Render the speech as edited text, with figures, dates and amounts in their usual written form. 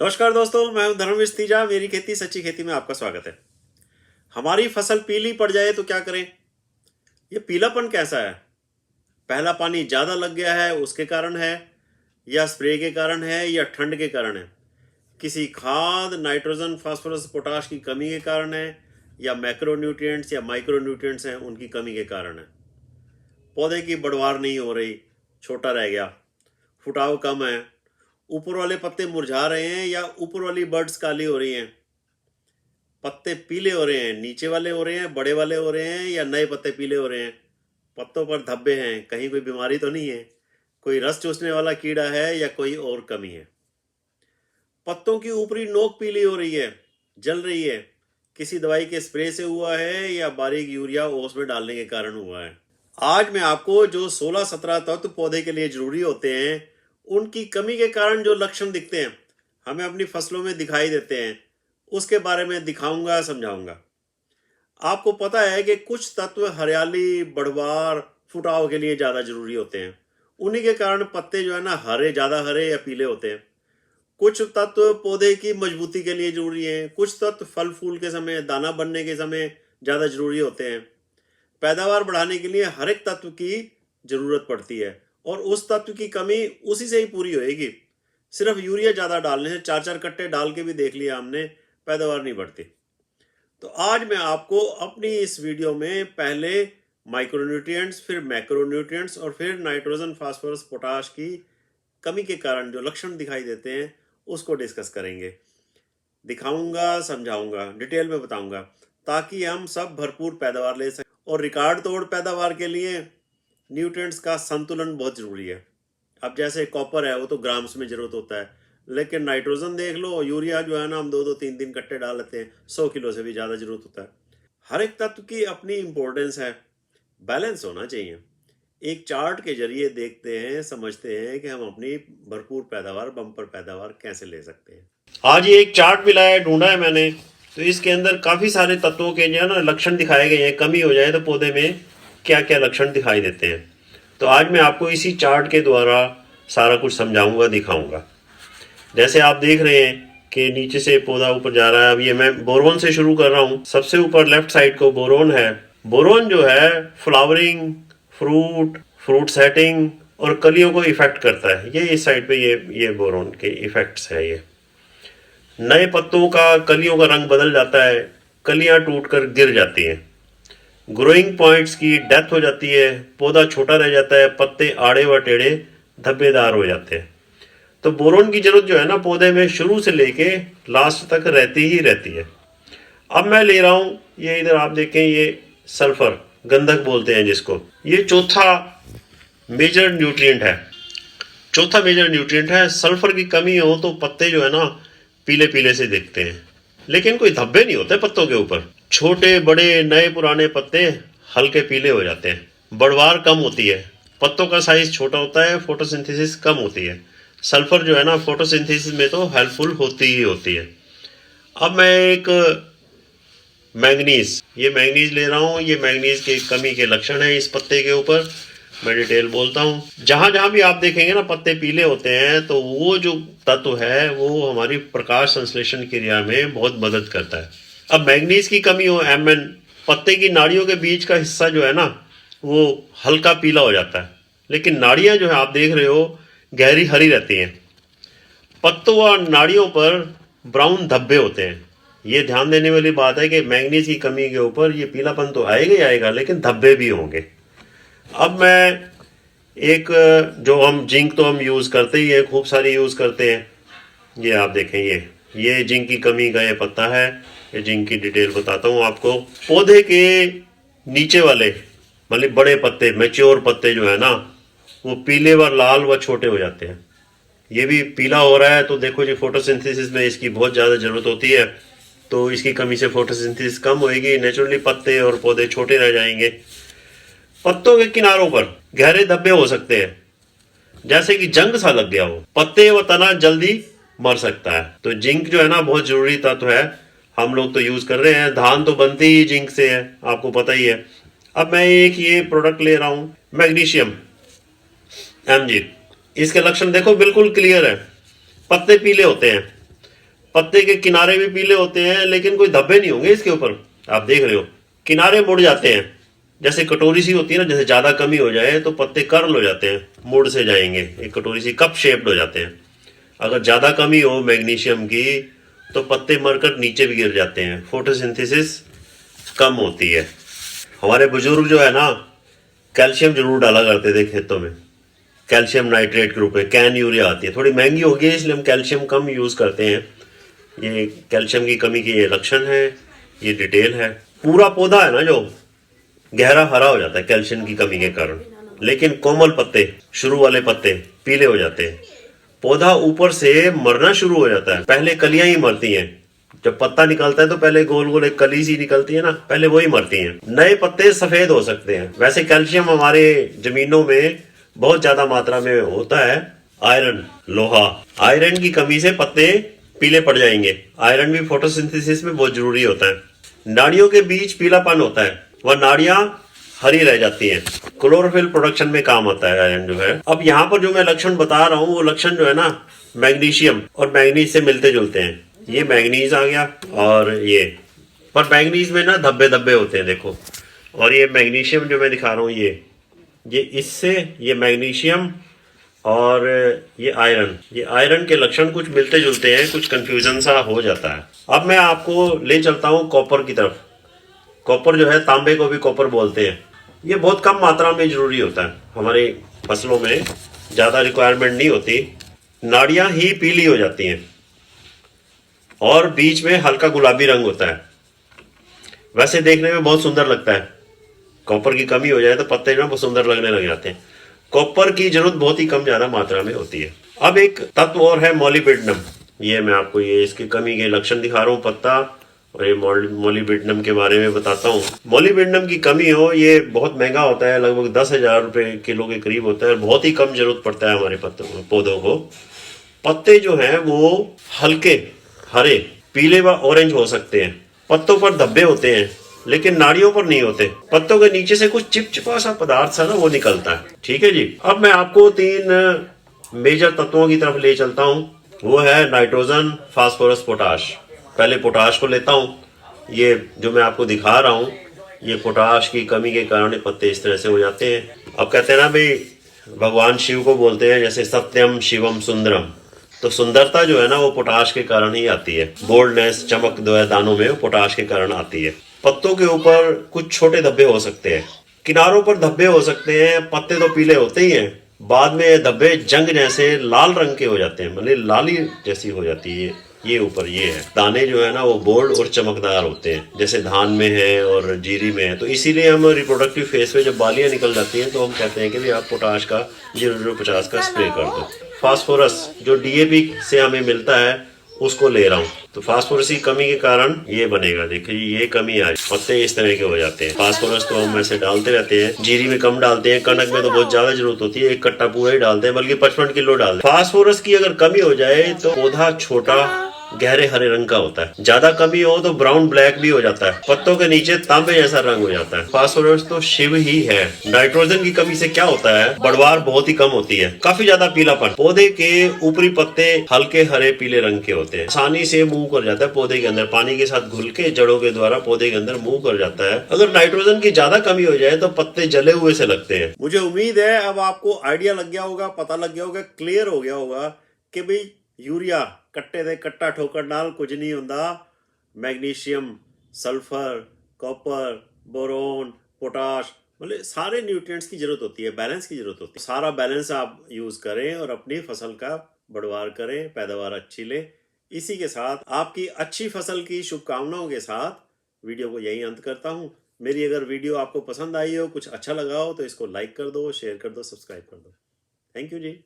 नमस्कार दोस्तों, मैं हूं धर्मवीर तीजा। मेरी खेती सच्ची खेती में आपका स्वागत है। हमारी फसल पीली पड़ जाए तो क्या करें? ये पीलापन कैसा है? पहला पानी ज़्यादा लग गया है उसके कारण है, या स्प्रे के कारण है, या ठंड के कारण है? किसी खाद, नाइट्रोजन, फास्फोरस, पोटाश की कमी के कारण है, या मैक्रोन्यूट्रिएंट्स या माइक्रोन्यूट्रिएंट्स हैं उनकी कमी के कारण है? पौधे की बढ़वार नहीं हो रही, छोटा रह गया, फुटाव कम है, ऊपर वाले पत्ते मुरझा रहे हैं, या ऊपर वाली बर्ड्स काली हो रही हैं, पत्ते पीले हो रहे हैं, नीचे वाले हो रहे हैं, बड़े वाले हो रहे हैं, या नए पत्ते पीले हो रहे हैं, पत्तों पर धब्बे हैं, कहीं कोई बीमारी तो नहीं है, कोई रस चूसने वाला कीड़ा है, या कोई और कमी है? पत्तों की ऊपरी नोक पीली हो रही है, जल रही है, किसी दवाई के स्प्रे से हुआ है, या बारीक यूरिया ओस में डालने के कारण हुआ है? आज मैं आपको जो 16-17 तत्व पौधे के लिए जरूरी होते हैं, उनकी कमी के कारण जो लक्षण दिखते हैं, हमें अपनी फसलों में दिखाई देते हैं, उसके बारे में दिखाऊंगा, समझाऊंगा। आपको पता है कि कुछ तत्व हरियाली, बढ़वार, फुटाव के लिए ज़्यादा जरूरी होते हैं। उन्हीं के कारण पत्ते जो है ना हरे, ज़्यादा हरे या पीले होते हैं। कुछ तत्व पौधे की मजबूती के लिए जरूरी हैं, कुछ तत्व फल फूल के समय, दाना बनने के समय ज़्यादा जरूरी होते हैं। पैदावार बढ़ाने के लिए हर एक तत्व की जरूरत पड़ती है, और उस तत्व की कमी उसी से ही पूरी होएगी। सिर्फ यूरिया ज़्यादा डालने से, 4-4 कट्टे डाल के भी देख लिया हमने, पैदावार नहीं बढ़ती। तो आज मैं आपको अपनी इस वीडियो में पहले माइक्रोन्यूट्रिएंट्स, फिर मैक्रोन्यूट्रिएंट्स और फिर नाइट्रोजन, फास्फोरस, पोटाश की कमी के कारण जो लक्षण दिखाई देते हैं उसको डिस्कस करेंगे, दिखाऊंगा, समझाऊंगा, डिटेल में बताऊंगा, ताकि हम सब भरपूर पैदावार ले सकें। और रिकॉर्ड तोड़ पैदावार के लिए न्यूट्रिएंट्स का संतुलन बहुत ज़रूरी है। अब जैसे कॉपर है वो तो ग्राम्स में ज़रूरत होता है, लेकिन नाइट्रोजन देख लो, यूरिया जो है ना हम 2-2, 3-3 कट्टे डाल लेते हैं, 100 किलो से भी ज़्यादा ज़रूरत होता है। हर एक तत्व की अपनी इम्पोर्टेंस है, बैलेंस होना चाहिए। एक चार्ट के जरिए देखते हैं, समझते हैं कि हम अपनी भरपूर पैदावार, बम्पर पैदावार कैसे ले सकते हैं। आज ये एक चार्ट मिला है, ढूंढा है मैंने, तो इसके अंदर काफ़ी सारे तत्वों के जो है ना लक्षण दिखाए गए हैं। कमी हो जाए तो पौधे में क्या क्या लक्षण दिखाई देते हैं, तो आज मैं आपको इसी चार्ट के द्वारा सारा कुछ समझाऊंगा, दिखाऊंगा। जैसे आप देख रहे हैं कि नीचे से पौधा ऊपर जा रहा है। अब ये मैं बोरोन से शुरू कर रहा हूँ। सबसे ऊपर लेफ्ट साइड को बोरोन है। बोरोन जो है फ्लावरिंग, फ्रूट सेटिंग और कलियों को इफेक्ट करता है। ये इस साइड पे ये बोरोन के इफेक्ट्स है। ये नए पत्तों का, कलियों का रंग बदल जाता है, कलियां टूटकर गिर जाती हैं, ग्रोइंग पॉइंट्स की डेथ हो जाती है, पौधा छोटा रह जाता है, पत्ते आड़े व टेढ़े धब्बेदार हो जाते हैं। तो बोरोन की जरूरत जो है ना पौधे में शुरू से लेके लास्ट तक रहती ही रहती है। अब मैं ले रहा हूँ ये, इधर आप देखें, ये सल्फर, गंधक बोलते हैं जिसको। ये चौथा मेजर न्यूट्रिएंट है। चौथा मेजर न्यूट्रिएंट है। सल्फर की कमी हो तो पत्ते जो है ना पीले पीले से दिखते हैं, लेकिन कोई धब्बे नहीं होते पत्तों के ऊपर। छोटे बड़े, नए पुराने पत्ते हल्के पीले हो जाते हैं, बढ़वार कम होती है, पत्तों का साइज छोटा होता है, फोटोसिंथेसिस कम होती है। सल्फर जो है ना फोटोसिंथेसिस में तो हेल्पफुल होती ही होती है। अब मैं एक मैंगनीज, ये मैंगनीज ले रहा हूँ। ये मैंगनीज की कमी के लक्षण है इस पत्ते के ऊपर। मैं डिटेल बोलता हूँ। जहाँ जहाँ भी आप देखेंगे ना पत्ते पीले होते हैं, तो वो जो तत्व है वो हमारी प्रकाश संश्लेषण क्रिया में बहुत मदद करता है। अब मैंगनीज की कमी हो, Mn, पत्ते की नाड़ियों के बीच का हिस्सा जो है ना वो हल्का पीला हो जाता है, लेकिन नाड़ियाँ जो है आप देख रहे हो गहरी हरी रहती हैं। पत्तों व नाड़ियों पर ब्राउन धब्बे होते हैं। ये ध्यान देने वाली बात है कि मैंगनीज की कमी के ऊपर ये पीलापन तो आएगा ही आएगा, लेकिन धब्बे भी होंगे। अब मैं एक, जो हम जिंक तो हम यूज़ करते ही है, खूब सारी यूज़ करते हैं। ये आप देखें, ये जिंक की कमी का ये पत्ता है। ये जिंक की डिटेल बताता हूँ आपको। पौधे के नीचे वाले मतलब बड़े पत्ते, मैच्योर पत्ते जो है ना वो पीले व लाल व छोटे हो जाते हैं। ये भी पीला हो रहा है, तो देखो जी फोटोसिंथेसिस में इसकी बहुत ज़्यादा ज़रूरत होती है, तो इसकी कमी से फोटोसिंथेसिस कम होएगी, नेचुरली पत्ते और पौधे छोटे रह जाएंगे। पत्तों के किनारों पर गहरे धब्बे हो सकते हैं, जैसे कि जंग सा लग गया हो, पत्ते व तना जल्दी मर सकता है। तो जिंक जो है ना बहुत जरूरी तत्व है, हम लोग तो यूज कर रहे हैं। धान तो बनती ही जिंक से है, आपको पता ही है। अब मैं एक ये प्रोडक्ट ले रहा हूँ, मैग्नीशियम Mg। इसके लक्षण देखो बिल्कुल क्लियर है, पत्ते पीले होते हैं, पत्ते के किनारे भी पीले होते हैं, लेकिन कोई धब्बे नहीं होंगे इसके ऊपर। आप देख रहे हो किनारे मुड़ जाते हैं, जैसे कटोरी सी होती है ना, जैसे ज्यादा कमी हो जाए तो पत्ते कर्ल हो जाते हैं, मुड़ से जाएंगे, एक कटोरी सी कप शेप्ड हो जाते हैं। अगर ज्यादा कमी हो मैग्नीशियम की तो पत्ते मरकर नीचे भी गिर जाते हैं, फोटोसिंथेसिस कम होती है। हमारे बुजुर्ग जो है ना, कैल्शियम जरूर डाला करते थे खेतों में, कैल्शियम नाइट्रेट के रूप में। कैन यूरिया आती है, थोड़ी महंगी होगी इसलिए हम कैल्शियम कम यूज करते हैं। ये कैल्शियम की कमी की ये लक्षण है, ये डिटेल है। पूरा पौधा है ना जो गहरा हरा हो जाता है कैल्शियम की कमी के कारण, लेकिन कोमल पत्ते, शुरू वाले पत्ते पीले हो जाते हैं। पौधा ऊपर से मरना शुरू हो जाता है, पहले कलियां ही मरती हैं। जब पत्ता निकलता है तो पहले गोल गोल एक कली सी निकलती है ना, पहले वही मरती हैं। नए पत्ते सफेद हो सकते हैं। वैसे कैल्शियम हमारे जमीनों में बहुत ज्यादा मात्रा में होता है। आयरन, लोहा, आयरन की कमी से पत्ते पीले पड़ जाएंगे। आयरन भी फोटोसिंथेसिस में बहुत जरूरी होता है। नाड़ियों के बीच पीलापन होता है, वह नाड़ियां हरी रह जाती हैं। क्लोरोफिल प्रोडक्शन में काम आता है आयरन जो है। अब यहाँ पर जो मैं लक्षण बता रहा हूँ वो लक्षण जो है ना, मैग्नीशियम और मैग्नीज से मिलते जुलते हैं। ये मैग्नीज आ गया और ये, पर मैग्नीज में ना धब्बे धब्बे होते हैं देखो। और ये मैग्नीशियम जो मैं दिखा रहा हूँ, ये इससे, ये मैग्नीशियम और ये आयरन के लक्षण कुछ मिलते जुलते हैं, कुछ कंफ्यूजन सा हो जाता है। अब मैं आपको ले चलता हूँ कॉपर की तरफ। कॉपर जो है, तांबे को भी कॉपर बोलते हैं। ये बहुत कम मात्रा में जरूरी होता है हमारी फसलों में, ज़्यादा रिक्वायरमेंट नहीं होती। नाड़ियाँ ही पीली हो जाती हैं और बीच में हल्का गुलाबी रंग होता है। वैसे देखने में बहुत सुंदर लगता है। कॉपर की कमी हो जाए तो पत्ते जो बहुत सुंदर लगने लग जाते हैं। कॉपर की जरूरत बहुत ही कम ज्यादा मात्रा में होती है। अब एक तत्व और है मोलिब्डेनम। ये मैं आपको ये इसकी कमी के लक्षण दिखा रहा हूँ, पत्ता, और ये मोलिब्डेनम के बारे में बताता हूँ। मोलिब्डेनम की कमी हो, ये बहुत महंगा होता है, लगभग 10,000 रुपए किलो के करीब होता है। बहुत ही कम जरूरत पड़ता है हमारे पौधों को। पत्ते जो हैं वो हल्के हरे, पीले व ऑरेंज हो सकते हैं। पत्तों पर धब्बे होते हैं लेकिन नाड़ियों पर नहीं होते। पत्तों के नीचे से कुछ चिपचिपा सा पदार्थ सा ना वो निकलता है। ठीक है जी। अब मैं आपको 3 मेजर तत्वों की तरफ ले चलता हूँ। वो है नाइट्रोजन, फास्फोरस, पोटाश। पहले पोटाश को लेता हूँ। ये जो मैं आपको दिखा रहा हूँ, ये पोटाश की कमी के कारण पत्ते इस तरह से हो जाते हैं। अब कहते हैं ना भाई, भगवान शिव को बोलते हैं जैसे सत्यम शिवम सुंदरम, तो सुंदरता जो है ना वो पोटाश के कारण ही आती है। बोल्डनेस, चमक जो है दानों में, वो पोटाश के कारण आती है। पत्तों के ऊपर कुछ छोटे धब्बे हो सकते हैं, किनारों पर धब्बे हो सकते हैं। पत्ते तो पीले होते ही हैं, बाद में धब्बे जंग जैसे लाल रंग के हो जाते हैं, मतलब लाली जैसी हो जाती है। ये ऊपर ये है। दाने जो है ना वो बोल्ड और चमकदार होते हैं, जैसे धान में है और जीरी में है। तो इसीलिए हम रिप्रोडक्टिव फेज में जब बालियां निकल जाती हैं तो हम कहते हैं कि भाई आप पोटाश का 0.050 का स्प्रे कर दो। फास्फोरस जो डीएपी से हमें मिलता है उसको ले रहा हूँ, तो फास्फोरस की कमी के कारण ये बनेगा। देखिए ये कमी आई, पत्ते इस तरह के हो जाते हैं। फास्फोरस तो हम ऐसे डालते रहते हैं, जीरी में कम डालते हैं, कनक में तो बहुत ज्यादा जरूरत होती है, 1 कट्टा पूरा ही डालते हैं, बल्कि 55 किलो डालते हैं। फास्फोरस की अगर कमी हो जाए तो पौधा छोटा गहरे हरे रंग का होता है। ज्यादा कमी हो तो ब्राउन ब्लैक भी हो जाता है, पत्तों के नीचे तांबे जैसा रंग हो जाता है। फास्फोरस तो शिव ही है। नाइट्रोजन की कमी से क्या होता है, बढ़वार बहुत ही कम होती है, काफी ज्यादा पीलापन। पौधे के ऊपरी पत्ते हल्के हरे पीले रंग के होते हैं, आसानी से मूव कर जाता है पौधे के अंदर, पानी के साथ घुल के जड़ों के द्वारा पौधे के अंदर मूव कर जाता है। अगर नाइट्रोजन की ज्यादा कमी हो जाए तो पत्ते जले हुए से लगते हैं। मुझे उम्मीद है अब आपको आइडिया लग गया होगा, पता लग गया होगा, क्लियर हो गया होगा कि भाई यूरिया कट्टे दे कट्टा ठोकर नाल कुछ नहीं होता। Magnesium, sulphur, copper, boron, potash, मतलब सारे न्यूट्रिएंट्स की जरूरत होती है, बैलेंस की जरूरत होती है। सारा बैलेंस आप यूज करें और अपनी फसल का बढ़वार करें, पैदावार अच्छी लें। इसी के साथ आपकी अच्छी फसल की शुभकामनाओं के साथ वीडियो को यही अंत करता हूं। मेरी अगर वीडियो आपको पसंद आई हो, कुछ अच्छा लगा हो तो इसको लाइक कर दो, शेयर कर दो, सब्सक्राइब कर दो। Thank you ji.